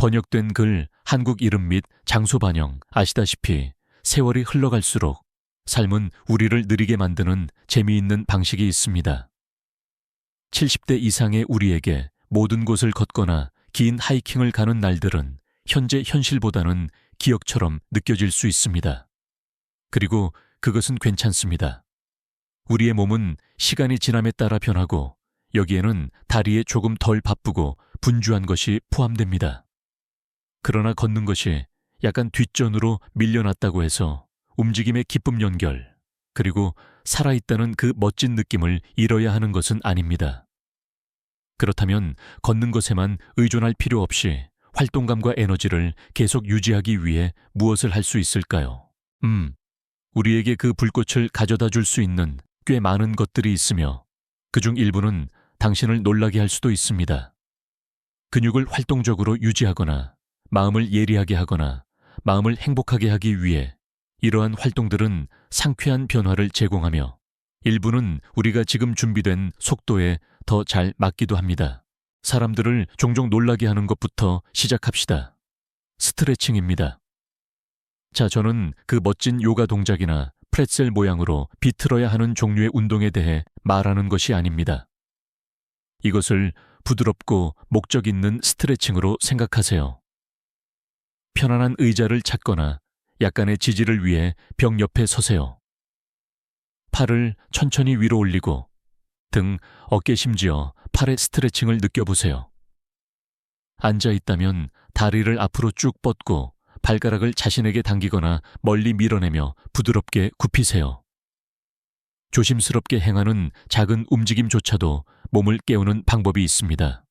번역된 글, 한국 이름 및 장소 반영. 아시다시피 세월이 흘러갈수록 삶은 우리를 느리게 만드는 재미있는 방식이 있습니다. 70대 이상의 우리에게 모든 곳을 걷거나 긴 하이킹을 가는 날들은 현재 현실보다는 기억처럼 느껴질 수 있습니다. 그리고 그것은 괜찮습니다. 우리의 몸은 시간이 지남에 따라 변하고 여기에는 다리에 조금 덜 바쁘고 분주한 것이 포함됩니다. 그러나 걷는 것이 약간 뒷전으로 밀려났다고 해서 움직임의 기쁨 연결, 그리고 살아있다는 그 멋진 느낌을 잃어야 하는 것은 아닙니다. 그렇다면 걷는 것에만 의존할 필요 없이 활동감과 에너지를 계속 유지하기 위해 무엇을 할 수 있을까요? 우리에게 그 불꽃을 가져다 줄 수 있는 꽤 많은 것들이 있으며 그중 일부는 당신을 놀라게 할 수도 있습니다. 근육을 활동적으로 유지하거나 마음을 예리하게 하거나 마음을 행복하게 하기 위해 이러한 활동들은 상쾌한 변화를 제공하며 일부는 우리가 지금 준비된 속도에 더 잘 맞기도 합니다. 사람들을 종종 놀라게 하는 것부터 시작합시다. 스트레칭입니다. 자, 저는 그 멋진 요가 동작이나 프레첼 모양으로 비틀어야 하는 종류의 운동에 대해 말하는 것이 아닙니다. 이것을 부드럽고 목적 있는 스트레칭으로 생각하세요. 편안한 의자를 찾거나 약간의 지지를 위해 벽 옆에 서세요. 팔을 천천히 위로 올리고 등, 어깨 심지어 팔의 스트레칭을 느껴보세요. 앉아 있다면 다리를 앞으로 쭉 뻗고 발가락을 자신에게 당기거나 멀리 밀어내며 부드럽게 굽히세요. 조심스럽게 행하는 작은 움직임조차도 몸을 깨우는 방법이 있습니다.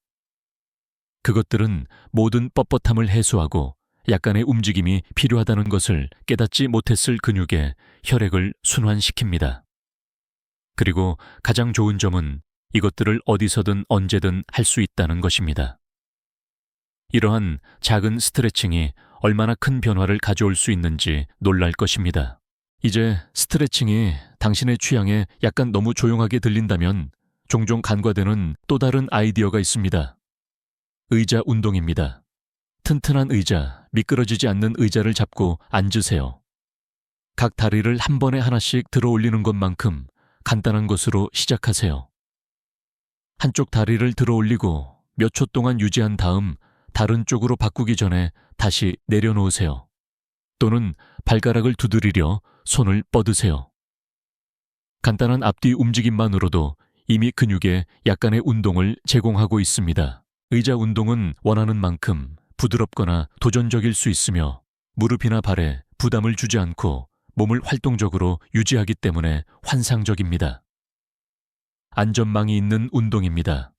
그것들은 모든 뻣뻣함을 해소하고 약간의 움직임이 필요하다는 것을 깨닫지 못했을 근육에 혈액을 순환시킵니다. 그리고 가장 좋은 점은 이것들을 어디서든 언제든 할 수 있다는 것입니다. 이러한 작은 스트레칭이 얼마나 큰 변화를 가져올 수 있는지 놀랄 것입니다. 이제 스트레칭이 당신의 취향에 약간 너무 조용하게 들린다면 종종 간과되는 또 다른 아이디어가 있습니다. 의자 운동입니다. 튼튼한 의자, 미끄러지지 않는 의자를 잡고 앉으세요. 각 다리를 한 번에 하나씩 들어 올리는 것만큼 간단한 것으로 시작하세요. 한쪽 다리를 들어 올리고 몇 초 동안 유지한 다음 다른 쪽으로 바꾸기 전에 다시 내려놓으세요. 또는 발가락을 두드리려 손을 뻗으세요. 간단한 앞뒤 움직임만으로도 이미 근육에 약간의 운동을 제공하고 있습니다. 의자 운동은 원하는 만큼 부드럽거나 도전적일 수 있으며 무릎이나 발에 부담을 주지 않고 몸을 활동적으로 유지하기 때문에 환상적입니다. 안전망이 있는 운동입니다.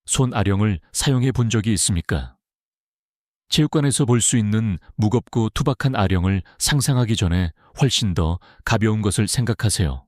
손 아령을 사용해 본 적이 있습니까? 체육관에서 볼 수 있는 무겁고 투박한 아령을 상상하기 전에 훨씬 더 가벼운 것을 생각하세요.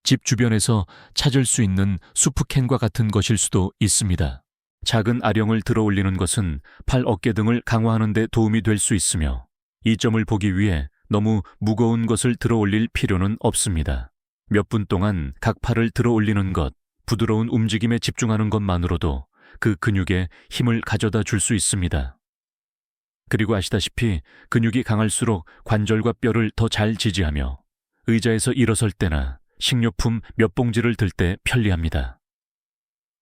집 주변에서 찾을 수 있는 수프캔과 같은 것일 수도 있습니다. 작은 아령을 들어 올리는 것은 팔, 어깨 등을 강화하는 데 도움이 될 수 있으며 이 점을 보기 위해 너무 무거운 것을 들어 올릴 필요는 없습니다. 몇 분 동안 각 팔을 들어 올리는 것, 부드러운 움직임에 집중하는 것만으로도 그 근육에 힘을 가져다 줄 수 있습니다. 그리고 아시다시피 근육이 강할수록 관절과 뼈를 더 잘 지지하며 의자에서 일어설 때나 식료품 몇 봉지를 들 때 편리합니다.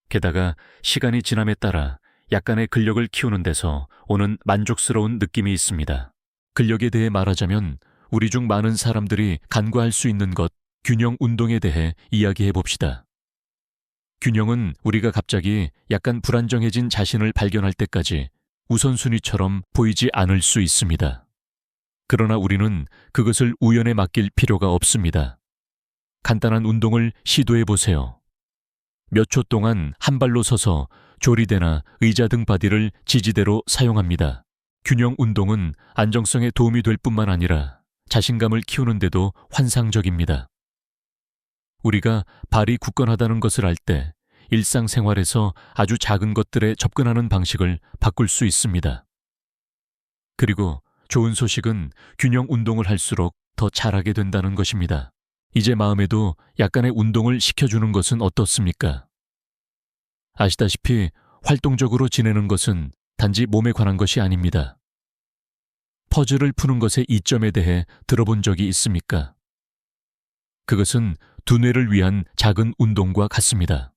게다가 시간이 지남에 따라 약간의 근력을 키우는 데서 오는 만족스러운 느낌이 있습니다. 근력에 대해 말하자면 우리 중 많은 사람들이 간과할 수 있는 것, 균형 운동에 대해 이야기해 봅시다. 균형은 우리가 갑자기 약간 불안정해진 자신을 발견할 때까지 우선순위처럼 보이지 않을 수 있습니다. 그러나 우리는 그것을 우연에 맡길 필요가 없습니다. 간단한 운동을 시도해 보세요. 몇 초 동안 한 발로 서서 조리대나 의자 등 바디를 지지대로 사용합니다. 균형 운동은 안정성에 도움이 될 뿐만 아니라 자신감을 키우는데도 환상적입니다. 우리가 발이 굳건하다는 것을 알 때 일상생활에서 아주 작은 것들에 접근하는 방식을 바꿀 수 있습니다. 그리고 좋은 소식은 균형 운동을 할수록 더 잘하게 된다는 것입니다. 이제 마음에도 약간의 운동을 시켜주는 것은 어떻습니까? 아시다시피 활동적으로 지내는 것은 단지 몸에 관한 것이 아닙니다. 퍼즐을 푸는 것의 이점에 대해 들어본 적이 있습니까? 그것은 두뇌를 위한 작은 운동과 같습니다.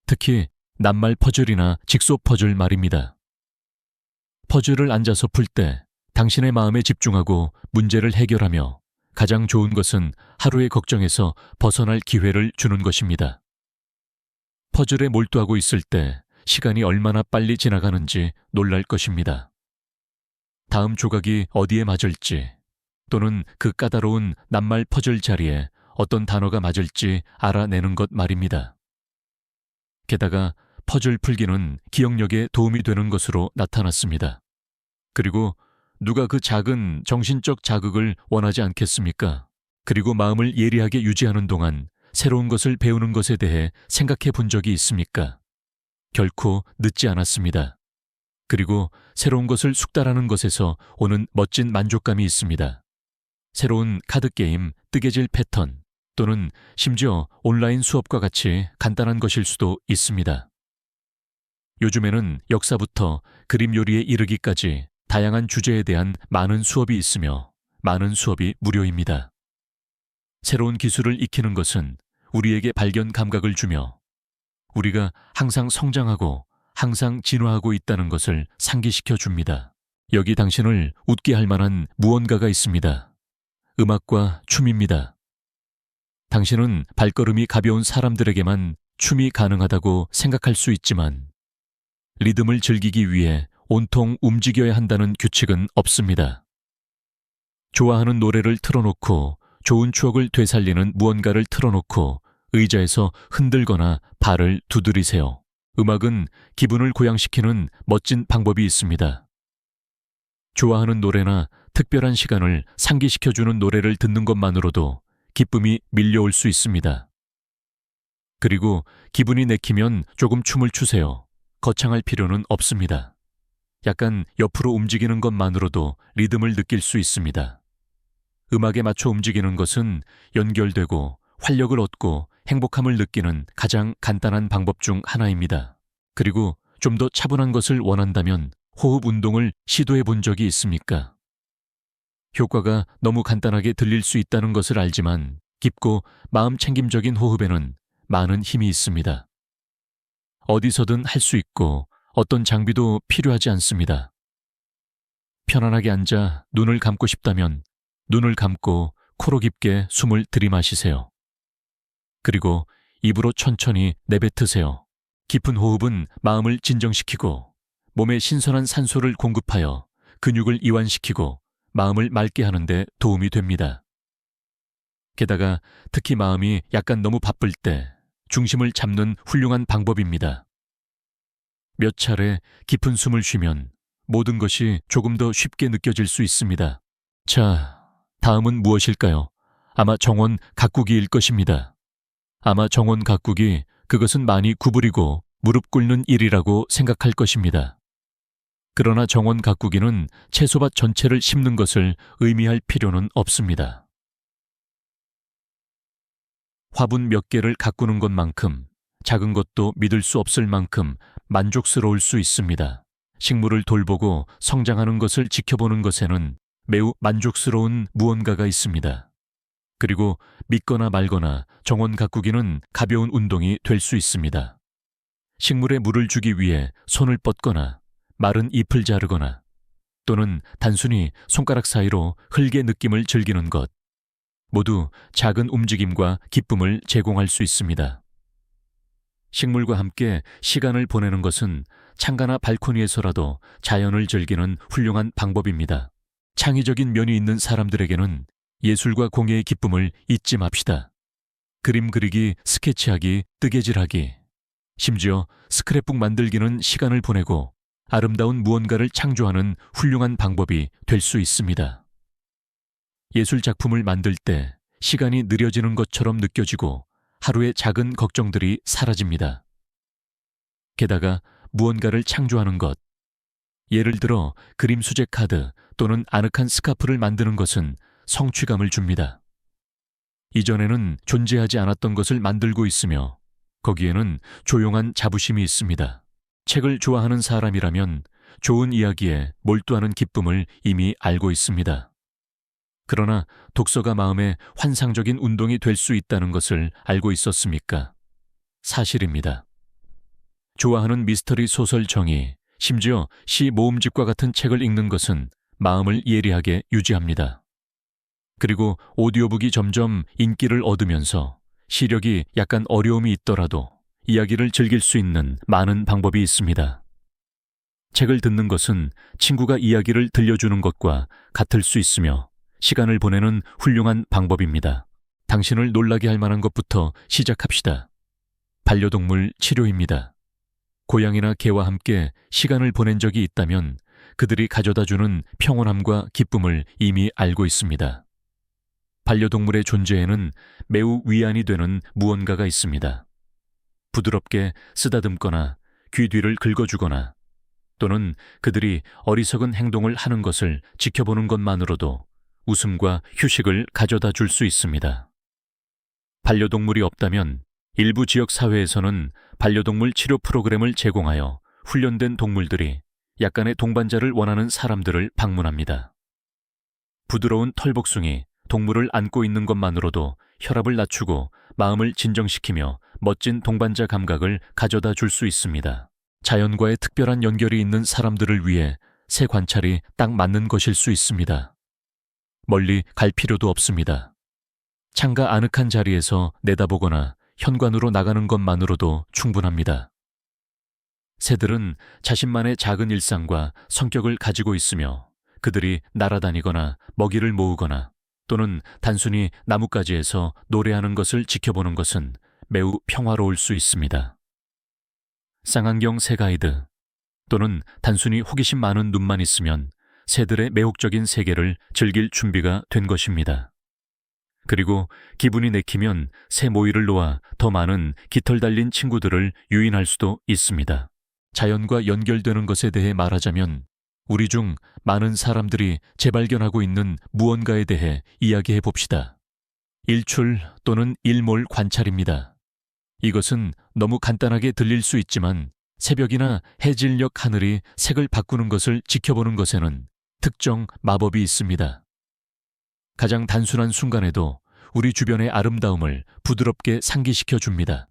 특히 낱말 퍼즐이나 직소 퍼즐 말입니다. 퍼즐을 앉아서 풀 때 당신의 마음에 집중하고 문제를 해결하며 가장 좋은 것은 하루의 걱정에서 벗어날 기회를 주는 것입니다. 퍼즐에 몰두하고 있을 때 시간이 얼마나 빨리 지나가는지 놀랄 것입니다. 다음 조각이 어디에 맞을지 또는 그 까다로운 낱말 퍼즐 자리에 어떤 단어가 맞을지 알아내는 것 말입니다. 게다가 퍼즐 풀기는 기억력에 도움이 되는 것으로 나타났습니다. 그리고 누가 그 작은 정신적 자극을 원하지 않겠습니까? 그리고 마음을 예리하게 유지하는 동안 새로운 것을 배우는 것에 대해 생각해 본 적이 있습니까? 결코 늦지 않았습니다. 그리고 새로운 것을 숙달하는 것에서 오는 멋진 만족감이 있습니다. 새로운 카드게임, 뜨개질 패턴 또는 심지어 온라인 수업과 같이 간단한 것일 수도 있습니다. 요즘에는 역사부터 그림 요리에 이르기까지 다양한 주제에 대한 많은 수업이 있으며 많은 수업이 무료입니다. 새로운 기술을 익히는 것은 우리에게 발견 감각을 주며 우리가 항상 성장하고 항상 진화하고 있다는 것을 상기시켜 줍니다. 여기 당신을 웃게 할 만한 무언가가 있습니다. 음악과 춤입니다. 당신은 발걸음이 가벼운 사람들에게만 춤이 가능하다고 생각할 수 있지만 리듬을 즐기기 위해 온통 움직여야 한다는 규칙은 없습니다. 좋아하는 노래를 틀어놓고 좋은 추억을 되살리는 무언가를 틀어놓고 의자에서 흔들거나 발을 두드리세요. 음악은 기분을 고양시키는 멋진 방법이 있습니다. 좋아하는 노래나 특별한 시간을 상기시켜주는 노래를 듣는 것만으로도 기쁨이 밀려올 수 있습니다. 그리고 기분이 내키면 조금 춤을 추세요. 거창할 필요는 없습니다. 약간 옆으로 움직이는 것만으로도 리듬을 느낄 수 있습니다. 음악에 맞춰 움직이는 것은 연결되고 활력을 얻고 행복함을 느끼는 가장 간단한 방법 중 하나입니다. 그리고 좀 더 차분한 것을 원한다면 호흡 운동을 시도해 본 적이 있습니까? 효과가 너무 간단하게 들릴 수 있다는 것을 알지만 깊고 마음 챙김적인 호흡에는 많은 힘이 있습니다. 어디서든 할 수 있고 어떤 장비도 필요하지 않습니다. 편안하게 앉아 눈을 감고 싶다면 눈을 감고 코로 깊게 숨을 들이마시세요. 그리고 입으로 천천히 내뱉으세요. 깊은 호흡은 마음을 진정시키고 몸에 신선한 산소를 공급하여 근육을 이완시키고 마음을 맑게 하는 데 도움이 됩니다. 게다가 특히 마음이 약간 너무 바쁠 때 중심을 잡는 훌륭한 방법입니다. 몇 차례 깊은 숨을 쉬면 모든 것이 조금 더 쉽게 느껴질 수 있습니다. 자, 다음은 무엇일까요? 아마 정원 가꾸기일 것입니다. 아마 정원 가꾸기, 그것은 많이 구부리고 무릎 꿇는 일이라고 생각할 것입니다. 그러나 정원 가꾸기는 채소밭 전체를 심는 것을 의미할 필요는 없습니다. 화분 몇 개를 가꾸는 것만큼 작은 것도 믿을 수 없을 만큼 만족스러울 수 있습니다. 식물을 돌보고 성장하는 것을 지켜보는 것에는 매우 만족스러운 무언가가 있습니다. 그리고 믿거나 말거나 정원 가꾸기는 가벼운 운동이 될 수 있습니다. 식물에 물을 주기 위해 손을 뻗거나 마른 잎을 자르거나 또는 단순히 손가락 사이로 흙의 느낌을 즐기는 것, 모두 작은 움직임과 기쁨을 제공할 수 있습니다. 식물과 함께 시간을 보내는 것은 창가나 발코니에서라도 자연을 즐기는 훌륭한 방법입니다. 창의적인 면이 있는 사람들에게는 예술과 공예의 기쁨을 잊지 맙시다. 그림 그리기, 스케치하기, 뜨개질하기, 심지어 스크랩북 만들기는 시간을 보내고 아름다운 무언가를 창조하는 훌륭한 방법이 될 수 있습니다. 예술 작품을 만들 때 시간이 느려지는 것처럼 느껴지고 하루의 작은 걱정들이 사라집니다. 게다가 무언가를 창조하는 것, 예를 들어 그림 수제 카드 또는 아늑한 스카프를 만드는 것은 성취감을 줍니다. 이전에는 존재하지 않았던 것을 만들고 있으며 거기에는 조용한 자부심이 있습니다. 책을 좋아하는 사람이라면 좋은 이야기에 몰두하는 기쁨을 이미 알고 있습니다. 그러나 독서가 마음의 환상적인 운동이 될 수 있다는 것을 알고 있었습니까? 사실입니다. 좋아하는 미스터리 소설 정의, 심지어 시 모음집과 같은 책을 읽는 것은 마음을 예리하게 유지합니다. 그리고 오디오북이 점점 인기를 얻으면서 시력이 약간 어려움이 있더라도 이야기를 즐길 수 있는 많은 방법이 있습니다. 책을 듣는 것은 친구가 이야기를 들려주는 것과 같을 수 있으며 시간을 보내는 훌륭한 방법입니다. 당신을 놀라게 할 만한 것부터 시작합시다. 반려동물 치료입니다. 고양이나 개와 함께 시간을 보낸 적이 있다면 그들이 가져다주는 평온함과 기쁨을 이미 알고 있습니다. 반려동물의 존재에는 매우 위안이 되는 무언가가 있습니다. 부드럽게 쓰다듬거나 귀 뒤를 긁어주거나 또는 그들이 어리석은 행동을 하는 것을 지켜보는 것만으로도 웃음과 휴식을 가져다 줄 수 있습니다. 반려동물이 없다면 일부 지역 사회에서는 반려동물 치료 프로그램을 제공하여 훈련된 동물들이 약간의 동반자를 원하는 사람들을 방문합니다. 부드러운 털복숭이, 동물을 안고 있는 것만으로도 혈압을 낮추고 마음을 진정시키며 멋진 동반자 감각을 가져다 줄 수 있습니다. 자연과의 특별한 연결이 있는 사람들을 위해 새 관찰이 딱 맞는 것일 수 있습니다. 멀리 갈 필요도 없습니다. 창가 아늑한 자리에서 내다보거나 현관으로 나가는 것만으로도 충분합니다. 새들은 자신만의 작은 일상과 성격을 가지고 있으며 그들이 날아다니거나 먹이를 모으거나 또는 단순히 나뭇가지에서 노래하는 것을 지켜보는 것은 매우 평화로울 수 있습니다. 쌍안경 새 가이드 또는 단순히 호기심 많은 눈만 있으면 새들의 매혹적인 세계를 즐길 준비가 된 것입니다. 그리고 기분이 내키면 새 모이를 놓아 더 많은 깃털 달린 친구들을 유인할 수도 있습니다. 자연과 연결되는 것에 대해 말하자면 우리 중 많은 사람들이 재발견하고 있는 무언가에 대해 이야기해 봅시다. 일출 또는 일몰 관찰입니다. 이것은 너무 간단하게 들릴 수 있지만 새벽이나 해질녘 하늘이 색을 바꾸는 것을 지켜보는 것에는 특정 마법이 있습니다. 가장 단순한 순간에도 우리 주변의 아름다움을 부드럽게 상기시켜 줍니다.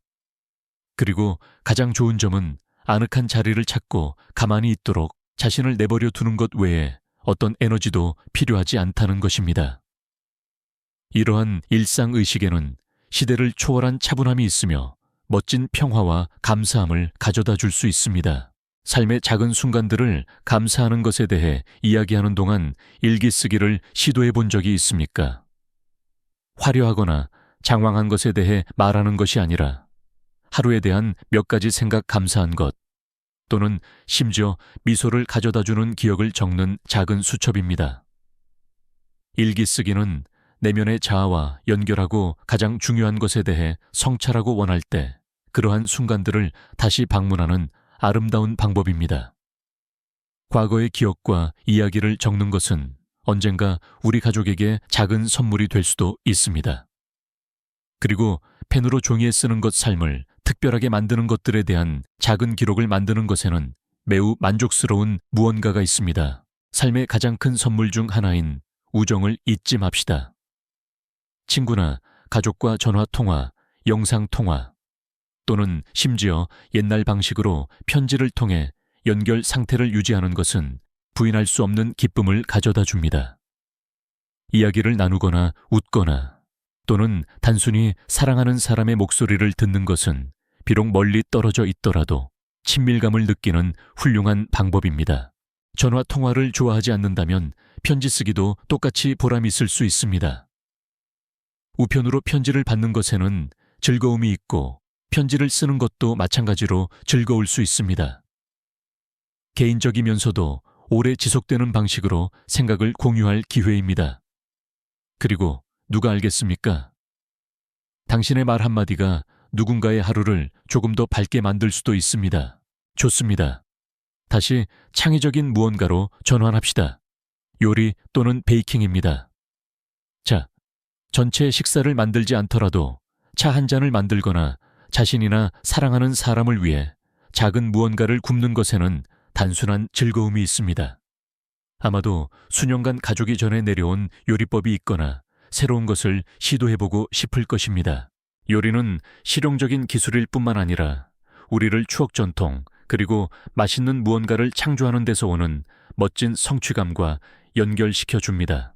그리고 가장 좋은 점은 아늑한 자리를 찾고 가만히 있도록 자신을 내버려 두는 것 외에 어떤 에너지도 필요하지 않다는 것입니다. 이러한 일상의식에는 시대를 초월한 차분함이 있으며 멋진 평화와 감사함을 가져다 줄 수 있습니다. 삶의 작은 순간들을 감사하는 것에 대해 이야기하는 동안 일기 쓰기를 시도해 본 적이 있습니까? 화려하거나 장황한 것에 대해 말하는 것이 아니라 하루에 대한 몇 가지 생각 감사한 것 또는 심지어 미소를 가져다주는 기억을 적는 작은 수첩입니다. 일기 쓰기는 내면의 자아와 연결하고 가장 중요한 것에 대해 성찰하고 원할 때 그러한 순간들을 다시 방문하는 아름다운 방법입니다. 과거의 기억과 이야기를 적는 것은 언젠가 우리 가족에게 작은 선물이 될 수도 있습니다. 그리고 펜으로 종이에 쓰는 것 삶을 특별하게 만드는 것들에 대한 작은 기록을 만드는 것에는 매우 만족스러운 무언가가 있습니다. 삶의 가장 큰 선물 중 하나인 우정을 잊지 맙시다. 친구나 가족과 전화통화, 영상통화 또는 심지어 옛날 방식으로 편지를 통해 연결 상태를 유지하는 것은 부인할 수 없는 기쁨을 가져다 줍니다. 이야기를 나누거나 웃거나 또는 단순히 사랑하는 사람의 목소리를 듣는 것은 비록 멀리 떨어져 있더라도 친밀감을 느끼는 훌륭한 방법입니다. 전화 통화를 좋아하지 않는다면 편지 쓰기도 똑같이 보람 있을 수 있습니다. 우편으로 편지를 받는 것에는 즐거움이 있고 편지를 쓰는 것도 마찬가지로 즐거울 수 있습니다. 개인적이면서도 오래 지속되는 방식으로 생각을 공유할 기회입니다. 그리고 누가 알겠습니까? 당신의 말 한마디가 누군가의 하루를 조금 더 밝게 만들 수도 있습니다. 좋습니다. 다시 창의적인 무언가로 전환합시다. 요리 또는 베이킹입니다. 자, 전체 식사를 만들지 않더라도 차 한 잔을 만들거나 자신이나 사랑하는 사람을 위해 작은 무언가를 굽는 것에는 단순한 즐거움이 있습니다. 아마도 수년간 가족이 전해 내려온 요리법이 있거나 새로운 것을 시도해보고 싶을 것입니다. 요리는 실용적인 기술일 뿐만 아니라 우리를 추억 전통, 그리고 맛있는 무언가를 창조하는 데서 오는 멋진 성취감과 연결시켜 줍니다.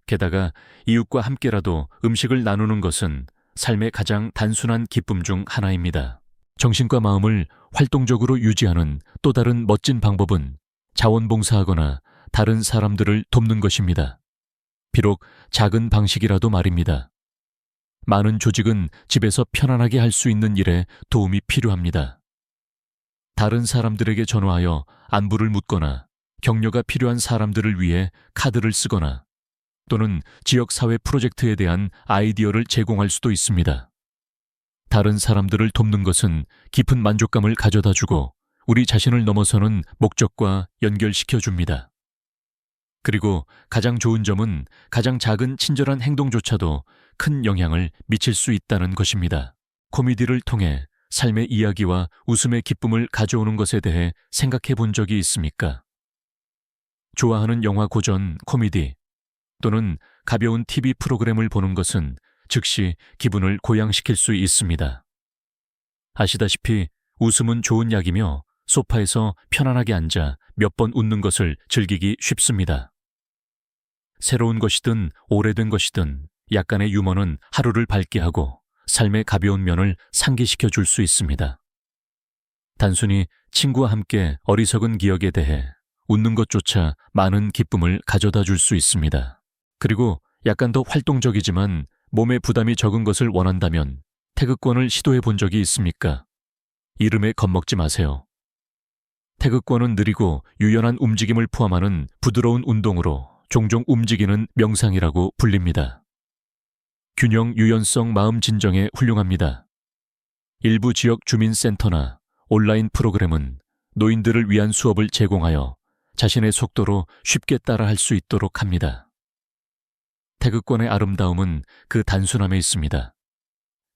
게다가 이웃과 함께라도 음식을 나누는 것은 삶의 가장 단순한 기쁨 중 하나입니다. 정신과 마음을 활동적으로 유지하는 또 다른 멋진 방법은 자원봉사하거나 다른 사람들을 돕는 것입니다. 비록 작은 방식이라도 말입니다. 많은 조직은 집에서 편안하게 할 수 있는 일에 도움이 필요합니다. 다른 사람들에게 전화하여 안부를 묻거나 격려가 필요한 사람들을 위해 카드를 쓰거나 또는 지역사회 프로젝트에 대한 아이디어를 제공할 수도 있습니다. 다른 사람들을 돕는 것은 깊은 만족감을 가져다 주고 우리 자신을 넘어서는 목적과 연결시켜 줍니다. 그리고 가장 좋은 점은 가장 작은 친절한 행동조차도 큰 영향을 미칠 수 있다는 것입니다. 코미디를 통해 삶의 이야기와 웃음의 기쁨을 가져오는 것에 대해 생각해 본 적이 있습니까? 좋아하는 영화 고전, 코미디 또는 가벼운 TV 프로그램을 보는 것은 즉시 기분을 고양시킬 수 있습니다. 아시다시피 웃음은 좋은 약이며 소파에서 편안하게 앉아 몇 번 웃는 것을 즐기기 쉽습니다. 새로운 것이든 오래된 것이든 약간의 유머는 하루를 밝게 하고 삶의 가벼운 면을 상기시켜 줄 수 있습니다. 단순히 친구와 함께 어리석은 기억에 대해 웃는 것조차 많은 기쁨을 가져다 줄 수 있습니다. 그리고 약간 더 활동적이지만 몸에 부담이 적은 것을 원한다면 태극권을 시도해 본 적이 있습니까? 이름에 겁먹지 마세요. 태극권은 느리고 유연한 움직임을 포함하는 부드러운 운동으로 종종 움직이는 명상이라고 불립니다. 균형, 유연성, 마음 진정에 훌륭합니다. 일부 지역 주민센터나 온라인 프로그램은 노인들을 위한 수업을 제공하여 자신의 속도로 쉽게 따라할 수 있도록 합니다. 태극권의 아름다움은 그 단순함에 있습니다.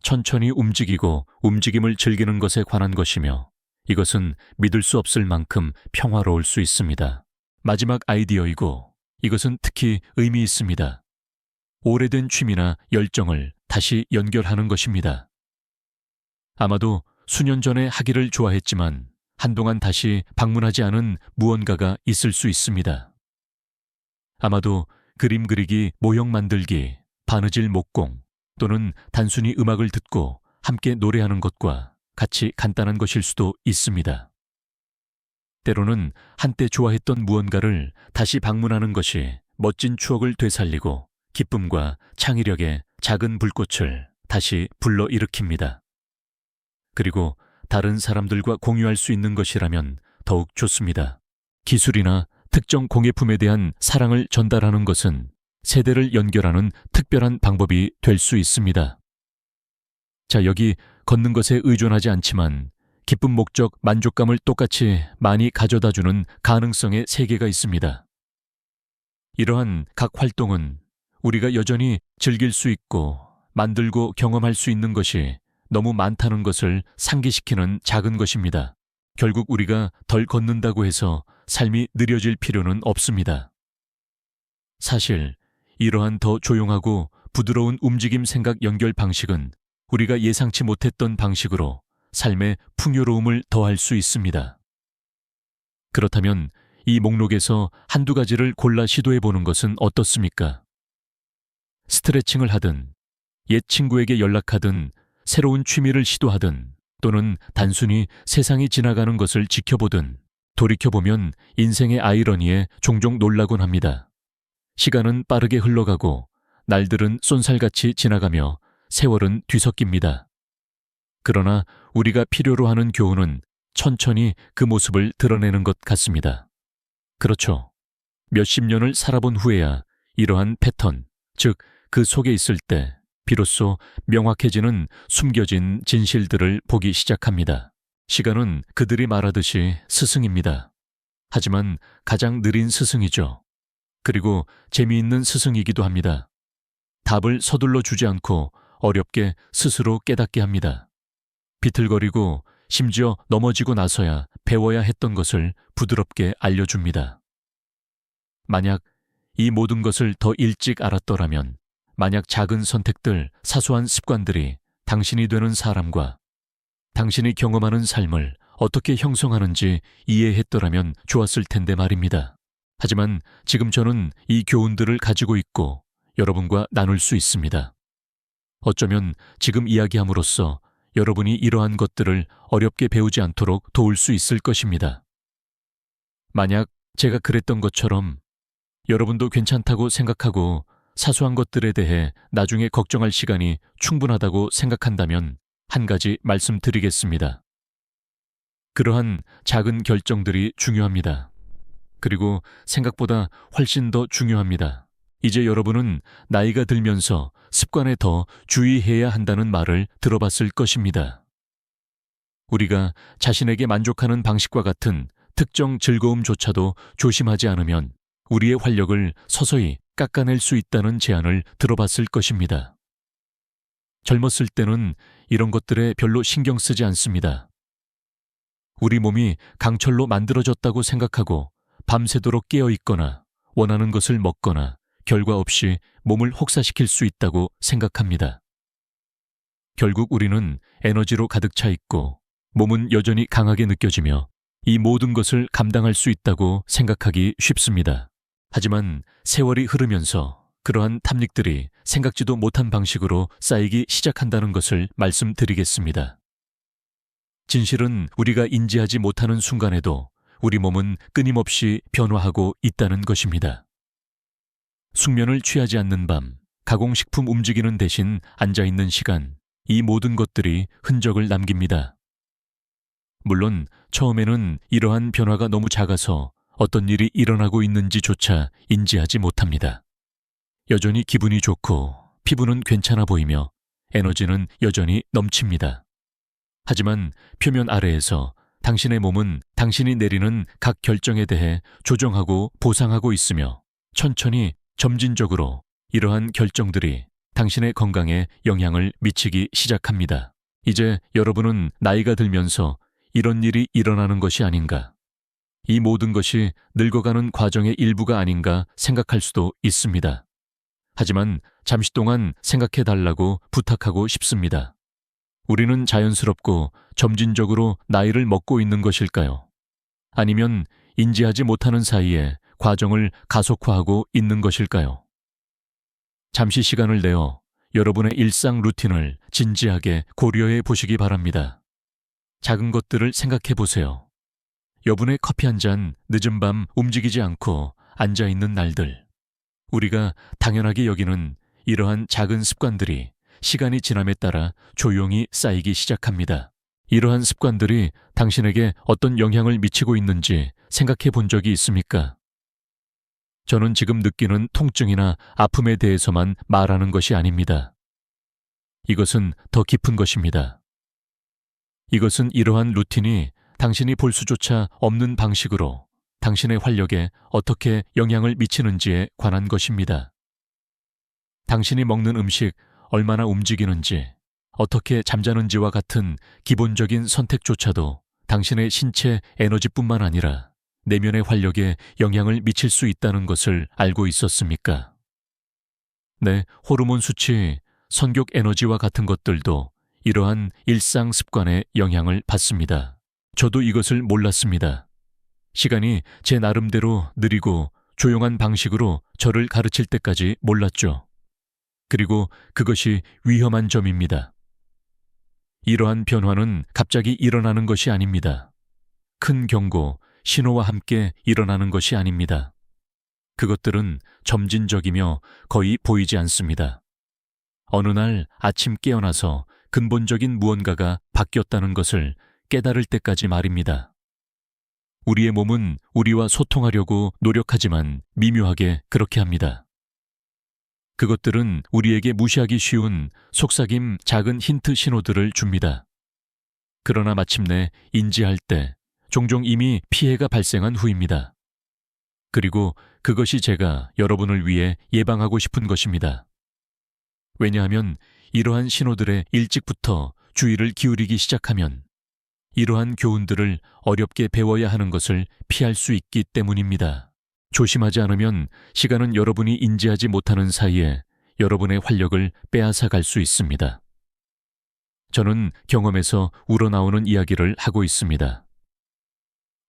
천천히 움직이고 움직임을 즐기는 것에 관한 것이며 이것은 믿을 수 없을 만큼 평화로울 수 있습니다. 마지막 아이디어이고 이것은 특히 의미 있습니다. 오래된 취미나 열정을 다시 연결하는 것입니다. 아마도 수년 전에 하기를 좋아했지만 한동안 다시 방문하지 않은 무언가가 있을 수 있습니다. 아마도 그림 그리기, 모형 만들기, 바느질 목공 또는 단순히 음악을 듣고 함께 노래하는 것과 같이 간단한 것일 수도 있습니다. 때로는 한때 좋아했던 무언가를 다시 방문하는 것이 멋진 추억을 되살리고 기쁨과 창의력의 작은 불꽃을 다시 불러일으킵니다. 그리고 다른 사람들과 공유할 수 있는 것이라면 더욱 좋습니다. 기술이나 특정 공예품에 대한 사랑을 전달하는 것은 세대를 연결하는 특별한 방법이 될 수 있습니다. 자, 여기 걷는 것에 의존하지 않지만 기쁜 목적, 만족감을 똑같이 많이 가져다주는 가능성의 세계가 있습니다. 이러한 각 활동은 우리가 여전히 즐길 수 있고 만들고 경험할 수 있는 것이 너무 많다는 것을 상기시키는 작은 것입니다. 결국 우리가 덜 걷는다고 해서 삶이 느려질 필요는 없습니다. 사실 이러한 더 조용하고 부드러운 움직임 생각 연결 방식은 우리가 예상치 못했던 방식으로 삶의 풍요로움을 더할 수 있습니다. 그렇다면 이 목록에서 한두 가지를 골라 시도해 보는 것은 어떻습니까? 스트레칭을 하든, 옛 친구에게 연락하든, 새로운 취미를 시도하든, 또는 단순히 세상이 지나가는 것을 지켜보든, 돌이켜보면 인생의 아이러니에 종종 놀라곤 합니다. 시간은 빠르게 흘러가고 날들은 쏜살같이 지나가며 세월은 뒤섞입니다. 그러나 우리가 필요로 하는 교훈은 천천히 그 모습을 드러내는 것 같습니다. 그렇죠. 몇십 년을 살아본 후에야 이러한 패턴, 즉 그 속에 있을 때 비로소 명확해지는 숨겨진 진실들을 보기 시작합니다. 시간은 그들이 말하듯이 스승입니다. 하지만 가장 느린 스승이죠. 그리고 재미있는 스승이기도 합니다. 답을 서둘러 주지 않고 어렵게 스스로 깨닫게 합니다. 비틀거리고 심지어 넘어지고 나서야 배워야 했던 것을 부드럽게 알려줍니다. 만약 이 모든 것을 더 일찍 알았더라면, 만약 작은 선택들, 사소한 습관들이 당신이 되는 사람과 당신이 경험하는 삶을 어떻게 형성하는지 이해했더라면 좋았을 텐데 말입니다. 하지만 지금 저는 이 교훈들을 가지고 있고 여러분과 나눌 수 있습니다. 어쩌면 지금 이야기함으로써 여러분이 이러한 것들을 어렵게 배우지 않도록 도울 수 있을 것입니다. 만약 제가 그랬던 것처럼 여러분도 괜찮다고 생각하고 사소한 것들에 대해 나중에 걱정할 시간이 충분하다고 생각한다면 한 가지 말씀드리겠습니다. 그러한 작은 결정들이 중요합니다. 그리고 생각보다 훨씬 더 중요합니다. 이제 여러분은 나이가 들면서 습관에 더 주의해야 한다는 말을 들어봤을 것입니다. 우리가 자신에게 만족하는 방식과 같은 특정 즐거움조차도 조심하지 않으면 우리의 활력을 서서히 깎아낼 수 있다는 제안을 들어봤을 것입니다. 젊었을 때는 이런 것들에 별로 신경 쓰지 않습니다. 우리 몸이 강철로 만들어졌다고 생각하고 밤새도록 깨어 있거나 원하는 것을 먹거나 결과 없이 몸을 혹사시킬 수 있다고 생각합니다. 결국 우리는 에너지로 가득 차 있고 몸은 여전히 강하게 느껴지며 이 모든 것을 감당할 수 있다고 생각하기 쉽습니다. 하지만 세월이 흐르면서 그러한 탐닉들이 생각지도 못한 방식으로 쌓이기 시작한다는 것을 말씀드리겠습니다. 진실은 우리가 인지하지 못하는 순간에도 우리 몸은 끊임없이 변화하고 있다는 것입니다. 숙면을 취하지 않는 밤, 가공식품 움직이는 대신 앉아있는 시간, 이 모든 것들이 흔적을 남깁니다. 물론 처음에는 이러한 변화가 너무 작아서 어떤 일이 일어나고 있는지조차 인지하지 못합니다. 여전히 기분이 좋고 피부는 괜찮아 보이며 에너지는 여전히 넘칩니다. 하지만 표면 아래에서 당신의 몸은 당신이 내리는 각 결정에 대해 조정하고 보상하고 있으며 천천히 점진적으로 이러한 결정들이 당신의 건강에 영향을 미치기 시작합니다. 이제 여러분은 나이가 들면서 이런 일이 일어나는 것이 아닌가, 이 모든 것이 늙어가는 과정의 일부가 아닌가 생각할 수도 있습니다. 하지만 잠시 동안 생각해 달라고 부탁하고 싶습니다. 우리는 자연스럽고 점진적으로 나이를 먹고 있는 것일까요? 아니면 인지하지 못하는 사이에 과정을 가속화하고 있는 것일까요? 잠시 시간을 내어 여러분의 일상 루틴을 진지하게 고려해 보시기 바랍니다. 작은 것들을 생각해 보세요. 여분의 커피 한 잔 늦은 밤 움직이지 않고 앉아있는 날들. 우리가 당연하게 여기는 이러한 작은 습관들이 시간이 지남에 따라 조용히 쌓이기 시작합니다. 이러한 습관들이 당신에게 어떤 영향을 미치고 있는지 생각해 본 적이 있습니까? 저는 지금 느끼는 통증이나 아픔에 대해서만 말하는 것이 아닙니다. 이것은 더 깊은 것입니다. 이것은 이러한 루틴이 당신이 볼 수조차 없는 방식으로 당신의 활력에 어떻게 영향을 미치는지에 관한 것입니다. 당신이 먹는 음식, 얼마나 움직이는지, 어떻게 잠자는지와 같은 기본적인 선택조차도 당신의 신체 에너지뿐만 아니라 내면의 활력에 영향을 미칠 수 있다는 것을 알고 있었습니까? 네, 호르몬 수치, 성욕 에너지와 같은 것들도 이러한 일상 습관에 영향을 받습니다. 저도 이것을 몰랐습니다. 시간이 제 나름대로 느리고 조용한 방식으로 저를 가르칠 때까지 몰랐죠. 그리고 그것이 위험한 점입니다. 이러한 변화는 갑자기 일어나는 것이 아닙니다. 큰 경고, 신호와 함께 일어나는 것이 아닙니다. 그것들은 점진적이며 거의 보이지 않습니다. 어느 날 아침 깨어나서 근본적인 무언가가 바뀌었다는 것을 깨달을 때까지 말입니다. 우리의 몸은 우리와 소통하려고 노력하지만 미묘하게 그렇게 합니다. 그것들은 우리에게 무시하기 쉬운 속삭임 작은 힌트 신호들을 줍니다. 그러나 마침내 인지할 때 종종 이미 피해가 발생한 후입니다. 그리고 그것이 제가 여러분을 위해 예방하고 싶은 것입니다. 왜냐하면 이러한 신호들에 일찍부터 주의를 기울이기 시작하면 이러한 교훈들을 어렵게 배워야 하는 것을 피할 수 있기 때문입니다. 조심하지 않으면 시간은 여러분이 인지하지 못하는 사이에 여러분의 활력을 빼앗아 갈 수 있습니다. 저는 경험에서 우러나오는 이야기를 하고 있습니다.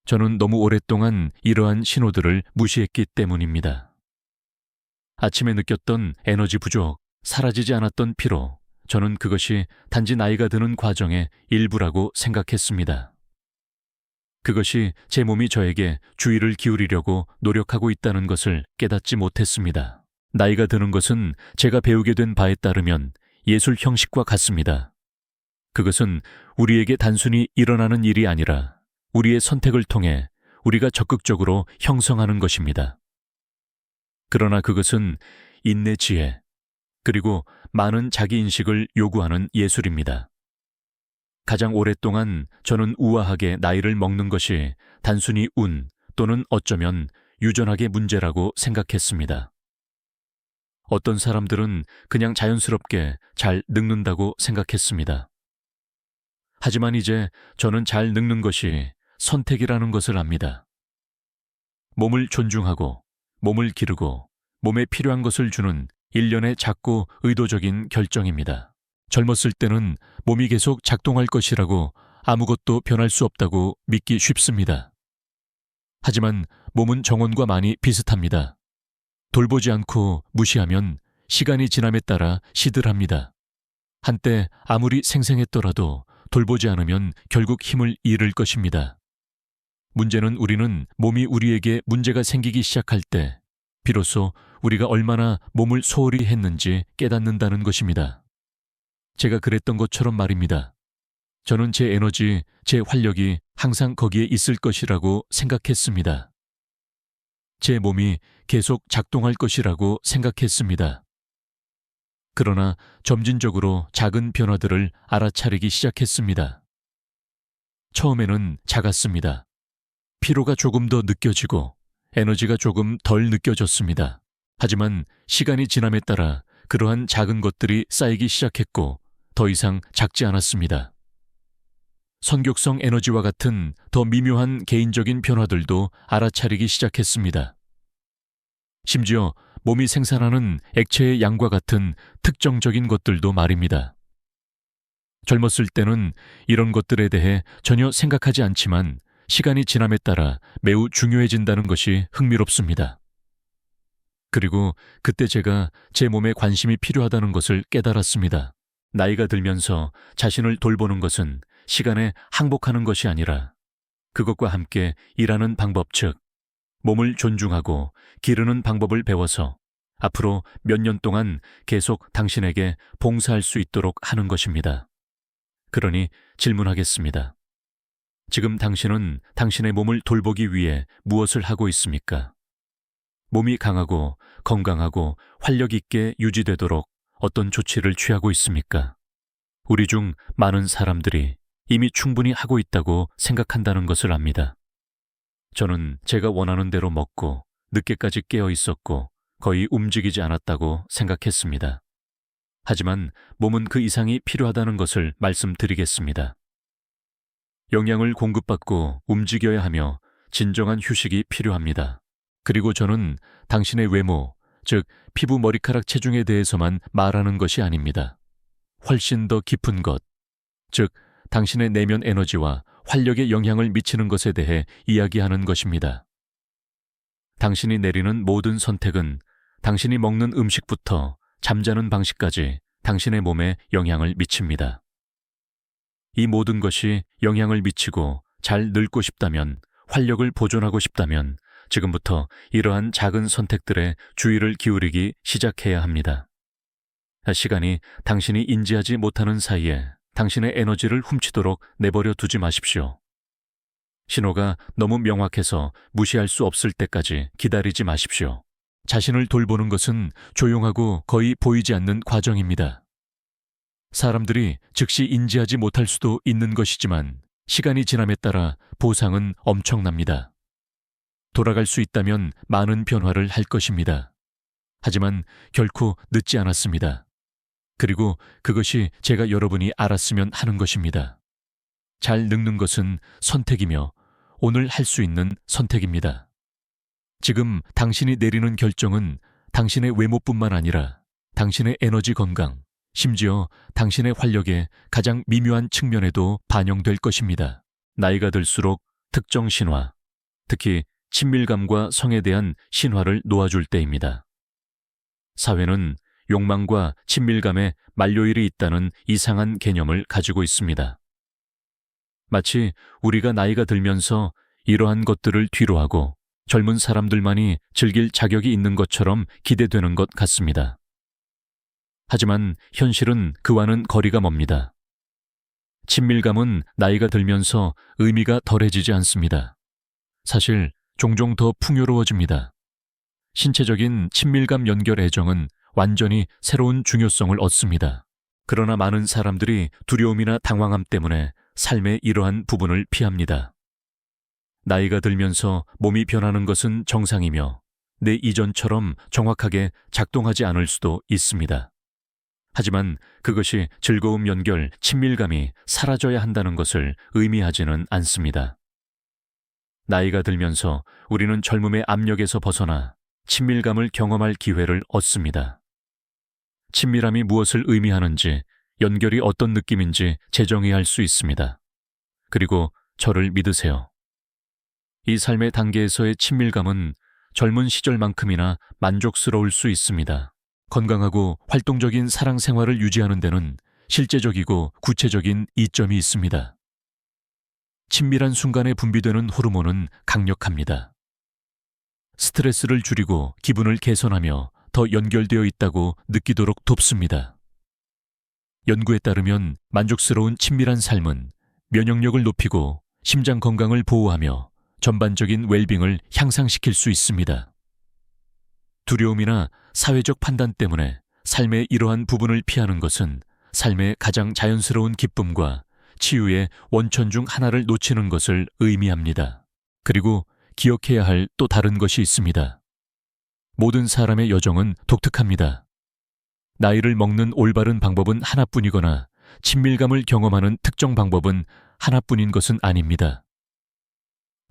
저는 너무 오랫동안 이러한 신호들을 무시했기 때문입니다. 아침에 느꼈던 에너지 부족, 사라지지 않았던 피로, 저는 그것이 단지 나이가 드는 과정의 일부라고 생각했습니다. 그것이 제 몸이 저에게 주의를 기울이려고 노력하고 있다는 것을 깨닫지 못했습니다. 나이가 드는 것은 제가 배우게 된 바에 따르면 예술 형식과 같습니다. 그것은 우리에게 단순히 일어나는 일이 아니라 우리의 선택을 통해 우리가 적극적으로 형성하는 것입니다. 그러나 그것은 인내 지혜, 그리고 많은 자기인식을 요구하는 예술입니다. 가장 오랫동안 저는 우아하게 나이를 먹는 것이 단순히 운 또는 어쩌면 유전학의 문제라고 생각했습니다. 어떤 사람들은 그냥 자연스럽게 잘 늙는다고 생각했습니다. 하지만 이제 저는 잘 늙는 것이 선택이라는 것을 압니다. 몸을 존중하고 몸을 기르고 몸에 필요한 것을 주는 일련의 작고 의도적인 결정입니다. 젊었을 때는 몸이 계속 작동할 것이라고 아무것도 변할 수 없다고 믿기 쉽습니다. 하지만 몸은 정원과 많이 비슷합니다. 돌보지 않고 무시하면 시간이 지남에 따라 시들합니다. 한때 아무리 생생했더라도 돌보지 않으면 결국 힘을 잃을 것입니다. 문제는 우리는 몸이 우리에게 문제가 생기기 시작할 때 비로소 우리가 얼마나 몸을 소홀히 했는지 깨닫는다는 것입니다. 제가 그랬던 것처럼 말입니다. 저는 제 에너지, 제 활력이 항상 거기에 있을 것이라고 생각했습니다. 제 몸이 계속 작동할 것이라고 생각했습니다. 그러나 점진적으로 작은 변화들을 알아차리기 시작했습니다. 처음에는 작았습니다. 피로가 조금 더 느껴지고 에너지가 조금 덜 느껴졌습니다. 하지만 시간이 지남에 따라 그러한 작은 것들이 쌓이기 시작했고 더 이상 작지 않았습니다. 선격성 에너지와 같은 더 미묘한 개인적인 변화들도 알아차리기 시작했습니다. 심지어 몸이 생산하는 액체의 양과 같은 특정적인 것들도 말입니다. 젊었을 때는 이런 것들에 대해 전혀 생각하지 않지만 시간이 지남에 따라 매우 중요해진다는 것이 흥미롭습니다. 그리고 그때 제가 제 몸에 관심이 필요하다는 것을 깨달았습니다. 나이가 들면서 자신을 돌보는 것은 시간에 항복하는 것이 아니라 그것과 함께 일하는 방법, 즉 몸을 존중하고 기르는 방법을 배워서 앞으로 몇 년 동안 계속 당신에게 봉사할 수 있도록 하는 것입니다. 그러니 질문하겠습니다. 지금 당신은 당신의 몸을 돌보기 위해 무엇을 하고 있습니까? 몸이 강하고 건강하고 활력 있게 유지되도록 어떤 조치를 취하고 있습니까? 우리 중 많은 사람들이 이미 충분히 하고 있다고 생각한다는 것을 압니다. 저는 제가 원하는 대로 먹고 늦게까지 깨어 있었고 거의 움직이지 않았다고 생각했습니다. 하지만 몸은 그 이상이 필요하다는 것을 말씀드리겠습니다. 영양을 공급받고 움직여야 하며 진정한 휴식이 필요합니다. 그리고 저는 당신의 외모, 즉 피부 머리카락 체중에 대해서만 말하는 것이 아닙니다. 훨씬 더 깊은 것, 즉 당신의 내면 에너지와 활력에 영향을 미치는 것에 대해 이야기하는 것입니다. 당신이 내리는 모든 선택은 당신이 먹는 음식부터 잠자는 방식까지 당신의 몸에 영향을 미칩니다. 이 모든 것이 영향을 미치고 잘 늙고 싶다면, 활력을 보존하고 싶다면 지금부터 이러한 작은 선택들에 주의를 기울이기 시작해야 합니다. 시간이 당신이 인지하지 못하는 사이에 당신의 에너지를 훔치도록 내버려 두지 마십시오. 신호가 너무 명확해서 무시할 수 없을 때까지 기다리지 마십시오. 자신을 돌보는 것은 조용하고 거의 보이지 않는 과정입니다. 사람들이 즉시 인지하지 못할 수도 있는 것이지만 시간이 지남에 따라 보상은 엄청납니다. 돌아갈 수 있다면 많은 변화를 할 것입니다. 하지만 결코 늦지 않았습니다. 그리고 그것이 제가 여러분이 알았으면 하는 것입니다. 잘 늙는 것은 선택이며 오늘 할 수 있는 선택입니다. 지금 당신이 내리는 결정은 당신의 외모뿐만 아니라 당신의 에너지 건강, 심지어 당신의 활력의 가장 미묘한 측면에도 반영될 것입니다. 나이가 들수록 특정 신화, 특히 친밀감과 성에 대한 신화를 놓아줄 때입니다. 사회는 욕망과 친밀감에 만료일이 있다는 이상한 개념을 가지고 있습니다. 마치 우리가 나이가 들면서 이러한 것들을 뒤로하고 젊은 사람들만이 즐길 자격이 있는 것처럼 기대되는 것 같습니다. 하지만 현실은 그와는 거리가 멉니다. 친밀감은 나이가 들면서 의미가 덜해지지 않습니다. 사실 종종 더 풍요로워집니다. 신체적인 친밀감 연결 애정은 완전히 새로운 중요성을 얻습니다. 그러나 많은 사람들이 두려움이나 당황함 때문에 삶의 이러한 부분을 피합니다. 나이가 들면서 몸이 변하는 것은 정상이며 내 이전처럼 정확하게 작동하지 않을 수도 있습니다. 하지만 그것이 즐거움 연결, 친밀감이 사라져야 한다는 것을 의미하지는 않습니다. 나이가 들면서 우리는 젊음의 압력에서 벗어나 친밀감을 경험할 기회를 얻습니다. 친밀함이 무엇을 의미하는지, 연결이 어떤 느낌인지 재정의할 수 있습니다. 그리고 저를 믿으세요. 이 삶의 단계에서의 친밀감은 젊은 시절만큼이나 만족스러울 수 있습니다. 건강하고 활동적인 사랑 생활을 유지하는 데는 실제적이고 구체적인 이점이 있습니다. 친밀한 순간에 분비되는 호르몬은 강력합니다. 스트레스를 줄이고 기분을 개선하며 더 연결되어 있다고 느끼도록 돕습니다. 연구에 따르면 만족스러운 친밀한 삶은 면역력을 높이고 심장 건강을 보호하며 전반적인 웰빙을 향상시킬 수 있습니다. 두려움이나 사회적 판단 때문에 삶의 이러한 부분을 피하는 것은 삶의 가장 자연스러운 기쁨과 치유의 원천 중 하나를 놓치는 것을 의미합니다. 그리고 기억해야 할 또 다른 것이 있습니다. 모든 사람의 여정은 독특합니다. 나이를 먹는 올바른 방법은 하나뿐이거나 친밀감을 경험하는 특정 방법은 하나뿐인 것은 아닙니다.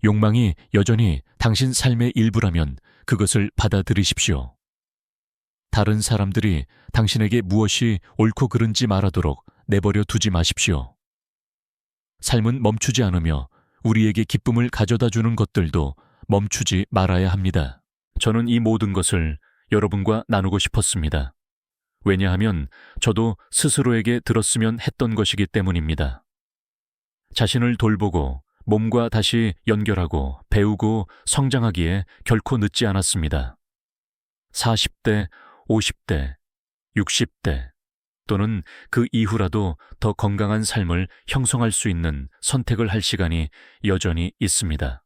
욕망이 여전히 당신 삶의 일부라면 그것을 받아들이십시오. 다른 사람들이 당신에게 무엇이 옳고 그른지 말하도록 내버려 두지 마십시오. 삶은 멈추지 않으며 우리에게 기쁨을 가져다 주는 것들도 멈추지 말아야 합니다. 저는 이 모든 것을 여러분과 나누고 싶었습니다. 왜냐하면 저도 스스로에게 들었으면 했던 것이기 때문입니다. 자신을 돌보고 몸과 다시 연결하고 배우고 성장하기에 결코 늦지 않았습니다. 40대, 50대, 60대 또는 그 이후라도 더 건강한 삶을 형성할 수 있는 선택을 할 시간이 여전히 있습니다.